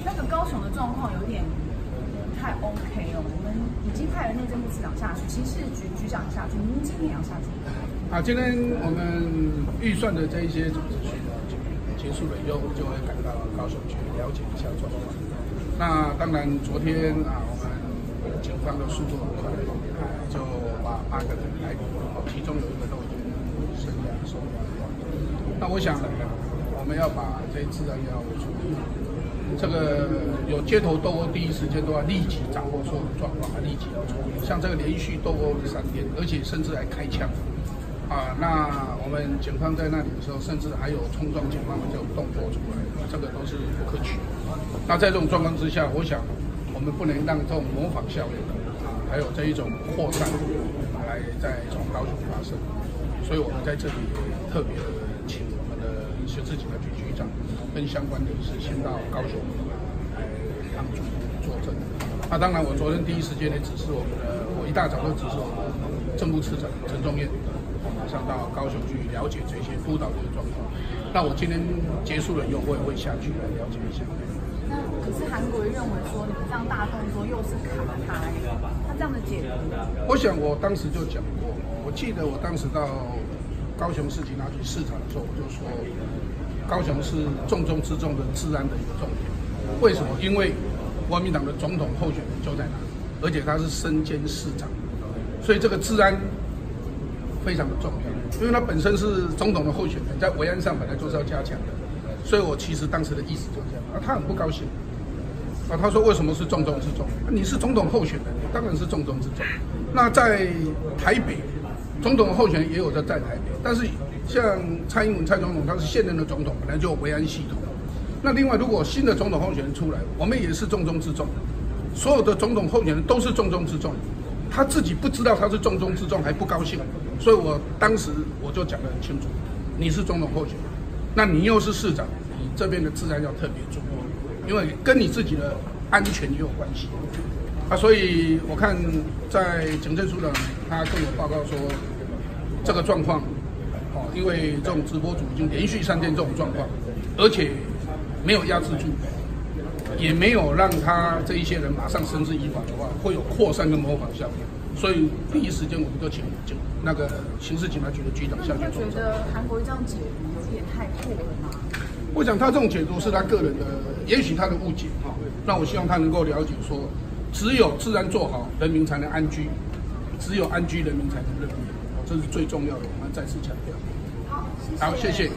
那个高雄的状况有点不太 OK 哦。我们已经派了内政部次长下去，其实局长下去，您今天也要下去。今天我们预算的这一些组织训结束了以后，就会赶到高雄去了解一下状况。那当然，昨天我们警方的速度很快，就把8个人逮捕，其中有1个都已经收押。那我想，我们要把这些治安要处理好。这个有街头斗殴，第一时间都要立即掌握所有的状况，立即要处理。像这个连续斗殴了3天，而且甚至还开枪。那我们警方在那里的时候，甚至还有冲撞警方的这种动作出来，这个都是不可取。那在这种状况之下，我想我们不能让这种模仿效应还有这一种扩散来再从高雄发生。所以我们在这里特别的请我们的刑事警察局局长跟相关人士先到高雄来帮助作证。那当然，我昨天第一时间也指示我一大早就指示我们政务次长陈宗彦。马上到高雄去了解这些督导这个状况。那我今天结束了以后，我也会下去来了解一下。那可是韩国瑜认为说，你们这样大动作又是卡台，他这样的解读？我想我当时就讲过，我记得我当时到高雄市警察局视察的时候，我就说，高雄是重中之重的治安的一个重点。为什么？因为国民党的总统候选人就在那里，而且他是身兼市长，所以这个治安非常的重要，因为他本身是总统的候选人，在维安上本来就是要加强的，所以我其实当时的意思就是这样。他很不高兴，他说为什么是重中之重？你是总统候选人，当然是重中之重。那在台北，总统候选人也有在台北，但是像蔡英文蔡总统，他是现任的总统，本来就有维安系统。那另外，如果新的总统候选人出来，我们也是重中之重，所有的总统候选人都是重中之重。他自己不知道他是重中之重，还不高兴，所以我当时我就讲得很清楚，你是总统候选人，那你又是市长，你这边的治安要特别注意，因为跟你自己的安全也有关系。所以我看在警政署长他跟我报告说，这个状况，因为这种直播主已经连续3天这种状况，而且没有压制住。也没有让他这一些人马上绳之以法的话，会有扩散跟模仿效应。所以第一时间我们就请那个刑事警察局的局长下去。你会觉得韩国瑜这样解读有点太过了吗？我想他这种解读是他个人的，也许他的误解那我希望他能够了解说，只有治安做好，人民才能安居；只有安居，人民才能乐业。这是最重要的，我们再次强调。好，谢谢。